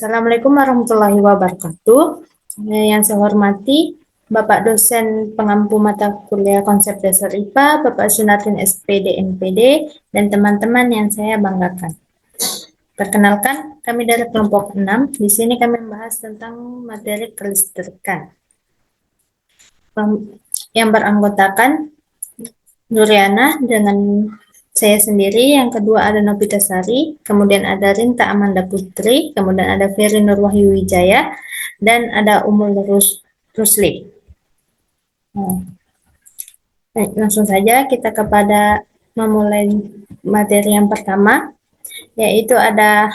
Assalamualaikum warahmatullahi wabarakatuh. Yang saya hormati Bapak dosen pengampu mata kuliah konsep dasar IPA, Bapak Sunartin SPD MPD, dan teman-teman yang saya banggakan. Perkenalkan, kami dari kelompok 6. Di sini kami membahas tentang materi kelistrikan. Yang beranggotakan Nuriana dengan saya sendiri, yang kedua ada Novita Sari, kemudian ada Rinta Amanda Putri, kemudian ada Ferry Nurwahyu Wijaya, dan ada Umul Rusli. Baik, langsung saja kita kepada memulai materi yang pertama, yaitu ada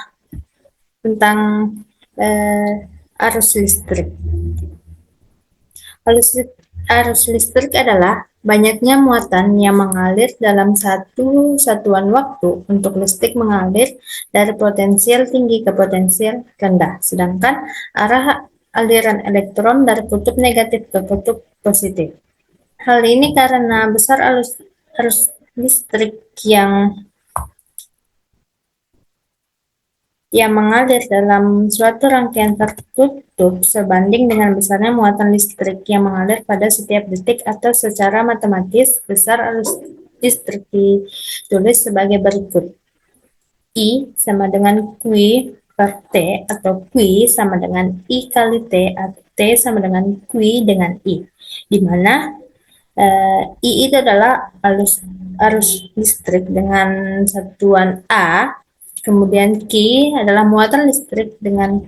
tentang arus listrik. Arus listrik adalah banyaknya muatan yang mengalir dalam satu satuan waktu untuk listrik mengalir dari potensial tinggi ke potensial rendah, sedangkan arah aliran elektron dari kutub negatif ke kutub positif. Hal ini karena besar arus listrik yang mengalir dalam suatu rangkaian tertutup sebanding dengan besarnya muatan listrik yang mengalir pada setiap detik, atau secara matematis besar arus listrik ditulis sebagai berikut. I sama dengan Q per T, atau Q sama dengan I kali T, atau T sama dengan Q dengan I, di mana I itu adalah arus listrik dengan satuan A, kemudian Q adalah muatan listrik dengan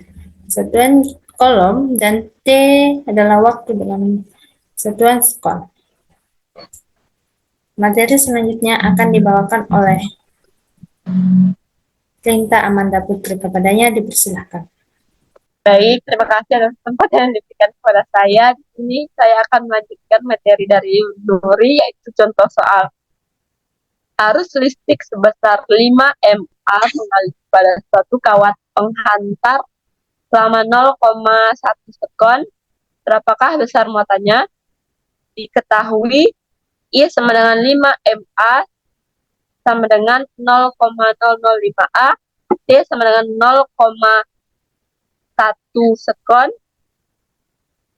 satuan kolom, dan T adalah waktu dengan satuan sekon. Materi selanjutnya akan dibawakan oleh Rinta Amanda Putri. Kepadanya dipersilahkan. Baik, terima kasih atas kesempatan yang diberikan kepada saya. Di sini saya akan melanjutkan materi dari Nuri, yaitu contoh soal arus listrik sebesar 5 mA mengalir pada suatu kawat penghantar selama 0,1 sekon. Berapakah besar muatannya? Diketahui I sama dengan 5 mA sama dengan 0,005 A, T sama dengan 0,1 sekon.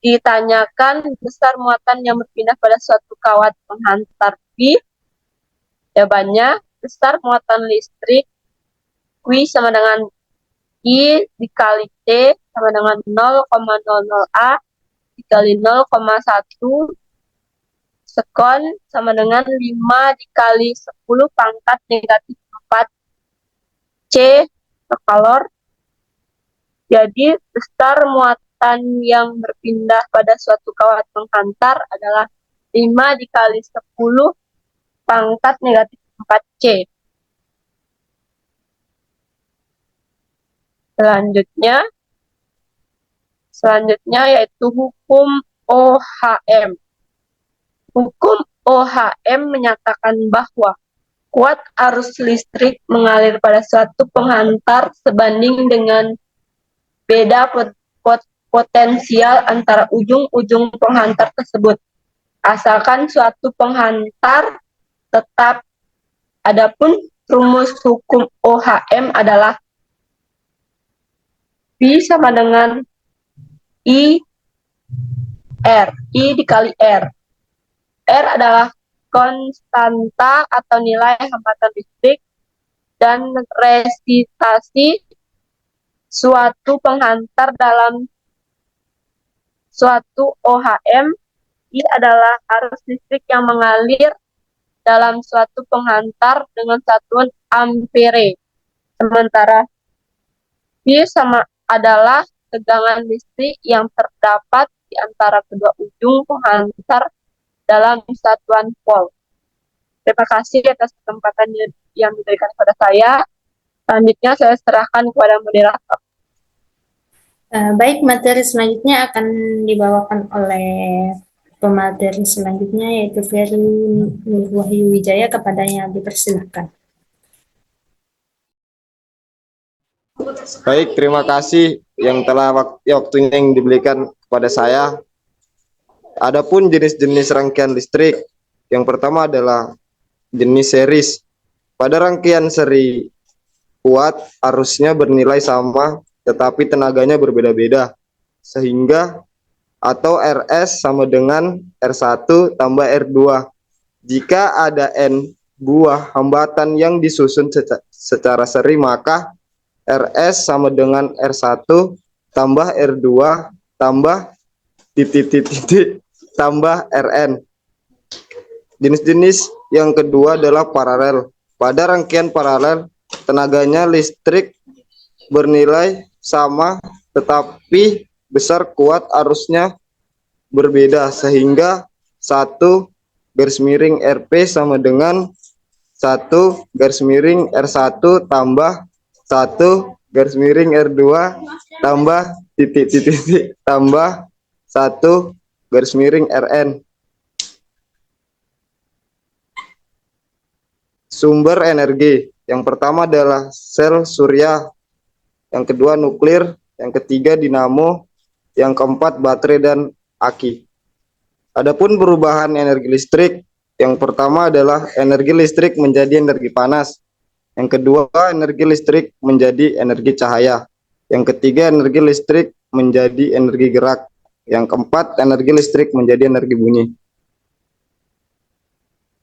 Ditanyakan besar muatan yang berpindah pada suatu kawat penghantar B. Jawabannya, besar muatan listrik Q sama dengan I dikali T sama dengan 0,00 A dikali 0,1 sekon sama dengan 5 dikali 10 pangkat negatif 4 C per kalor. Jadi besar muatan yang berpindah pada suatu kawat penghantar adalah 5 dikali 10 pangkat negatif 4 C. Selanjutnya yaitu hukum OHM. Hukum OHM menyatakan bahwa kuat arus listrik mengalir pada suatu penghantar sebanding dengan beda potensial antara ujung-ujung penghantar tersebut, asalkan suatu penghantar tetap. Adapun rumus hukum OHM adalah V sama dengan I dikali R. R adalah konstanta atau nilai hambatan listrik, dan resistasi suatu penghantar dalam suatu OHM. I adalah arus listrik yang mengalir dalam suatu penghantar dengan satuan ampere. Sementara V sama adalah tegangan listrik yang terdapat di antara kedua ujung penghantar dalam satuan volt. Terima kasih atas kesempatan yang diberikan kepada saya. Selanjutnya saya serahkan kepada moderator. Baik, materi selanjutnya akan dibawakan oleh pemateri selanjutnya, yaitu Ferry Nurwahyu Wijaya. Kepadanya dipersilahkan. Baik, terima kasih yang telah waktunya yang diberikan kepada saya. Adapun jenis-jenis rangkaian listrik, yang pertama adalah jenis series. Pada rangkaian seri kuat, arusnya bernilai sama tetapi tenaganya berbeda-beda, sehingga atau RS sama dengan R1 tambah R2. Jika ada N buah hambatan yang disusun secara seri, maka RS sama dengan R1 tambah R2 tambah titik-titik tambah Rn. Jenis-jenis yang kedua adalah paralel. Pada rangkaian paralel, tenaganya listrik bernilai sama tetapi besar kuat arusnya berbeda, sehingga 1 Rp sama dengan 1 R1 tambah 1 R2 tambah titik-titik tambah 1 Rn. Sumber energi. Yang pertama adalah sel surya, yang kedua nuklir, yang ketiga dinamo, yang keempat baterai dan aki. Adapun perubahan energi listrik, yang pertama adalah energi listrik menjadi energi panas, yang kedua energi listrik menjadi energi cahaya, yang ketiga energi listrik menjadi energi gerak, yang keempat energi listrik menjadi energi bunyi.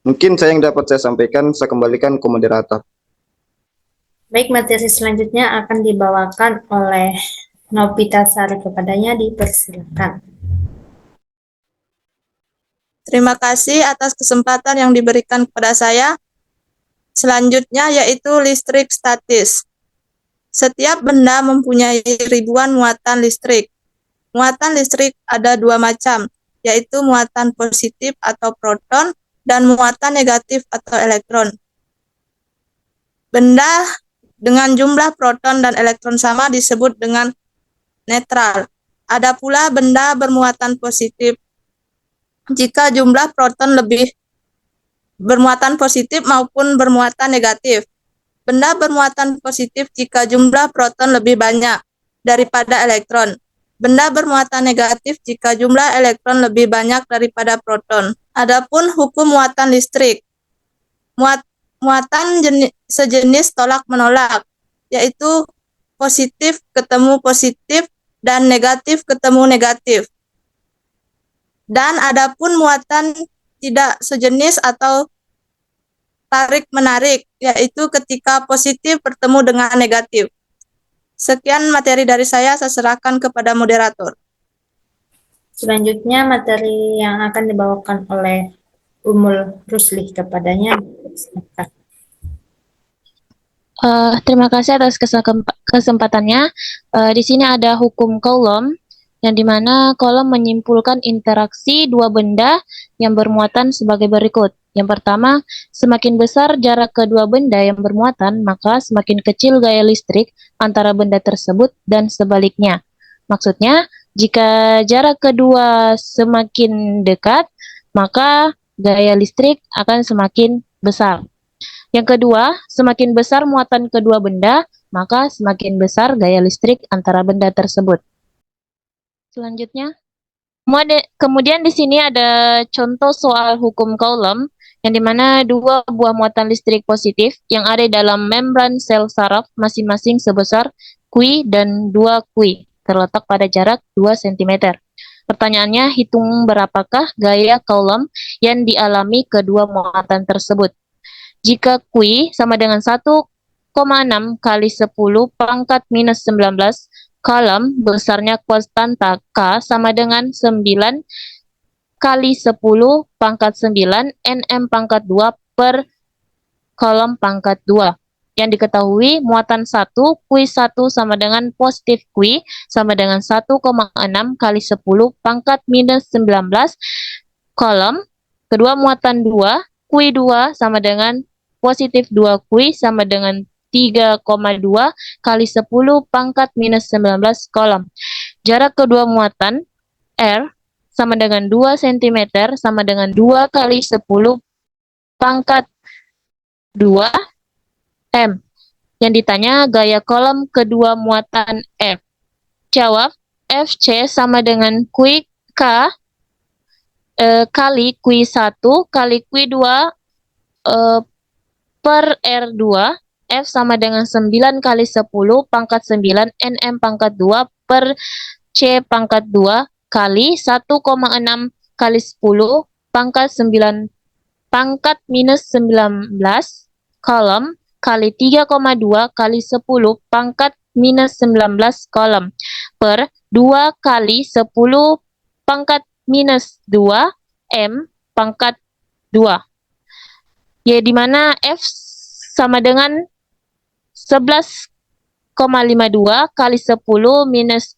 Mungkin saya yang dapat saya sampaikan, saya kembalikan ke moderator. Baik, materi selanjutnya akan dibawakan oleh Novita Sari, kepadanya dipersilakan. Terima kasih atas kesempatan yang diberikan kepada saya. Selanjutnya yaitu listrik statis. Setiap benda mempunyai ribuan muatan listrik. Muatan listrik ada dua macam, yaitu muatan positif atau proton dan muatan negatif atau elektron. Benda dengan jumlah proton dan elektron sama disebut dengan netral. Ada pula benda bermuatan positif jika jumlah proton lebih bermuatan positif maupun bermuatan negatif. Benda bermuatan positif jika jumlah proton lebih banyak daripada elektron. Benda bermuatan negatif jika jumlah elektron lebih banyak daripada proton. Adapun hukum muatan listrik. Muatan sejenis tolak-menolak, yaitu positif ketemu positif dan negatif ketemu negatif. Dan adapun muatan tidak sejenis atau tarik-menarik, yaitu ketika positif bertemu dengan negatif. Sekian materi dari saya serahkan kepada moderator. Selanjutnya materi yang akan dibawakan oleh Umul Rusli, kepadanya dipersilakan. Terima kasih atas kesempatannya. Di sini ada hukum Coulomb, yang dimana Coulomb menyimpulkan interaksi dua benda yang bermuatan sebagai berikut. Yang pertama, semakin besar jarak kedua benda yang bermuatan, maka semakin kecil gaya listrik antara benda tersebut dan sebaliknya. Maksudnya, jika jarak kedua semakin dekat, maka gaya listrik akan semakin besar. Yang kedua, semakin besar muatan kedua benda, maka semakin besar gaya listrik antara benda tersebut. Selanjutnya, kemudian di sini ada contoh soal hukum Coulomb, yang dimana dua buah muatan listrik positif yang ada dalam membran sel saraf masing-masing sebesar Q dan 2 Q, terletak pada jarak 2 cm. Pertanyaannya, hitung berapakah gaya Coulomb yang dialami kedua muatan tersebut. Jika Q sama dengan 1,6 kali 10 pangkat minus 19, Coulomb besarnya konstanta K sama dengan 9 kali 10 pangkat 9 Nm pangkat 2 per Coulomb pangkat 2. Yang diketahui muatan 1 Q1 sama dengan positif Q sama dengan 1,6 kali 10 pangkat minus 19 Coulomb. Kedua muatan 2 Q2 sama dengan positif 2 Q sama dengan 3,2 kali 10 pangkat minus 19 Coulomb. Jarak kedua muatan R sama dengan 2 cm sama dengan 2 kali 10 pangkat 2 M. Yang ditanya gaya Coulomb kedua muatan F. Jawab, Fc sama dengan Qk kali Q1 kali Q2 per R2 F sama dengan 9 kali 10 pangkat 9 NM pangkat 2 per C pangkat 2 kali 1,6 kali 10 pangkat 9 pangkat minus 19 kolom kali 3,2 kali 10 pangkat minus 19 kolom per 2 kali 10 pangkat minus 2 M pangkat 2. Ya, di mana F sama dengan 11,52 kali 10 minus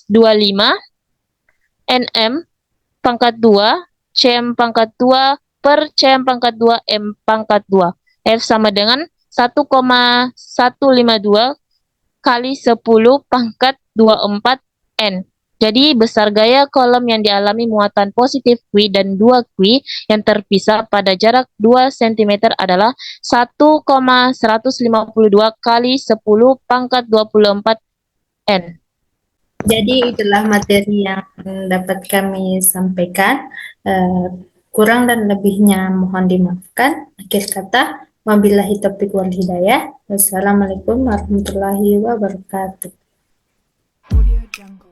25 NM pangkat 2 CM pangkat 2 per CM pangkat 2 M pangkat 2. F sama dengan 1,152 kali 10 pangkat 24 N. Jadi besar gaya kolom yang dialami muatan positif Q dan 2 Q yang terpisah pada jarak 2 cm adalah 1,152 kali 10 pangkat 24 N. Jadi itulah materi yang dapat kami sampaikan. Kurang dan lebihnya mohon dimaafkan. Akhir kata, wabillahi taufiq wal hidayah. Wassalamualaikum warahmatullahi wabarakatuh. Audio Jungle.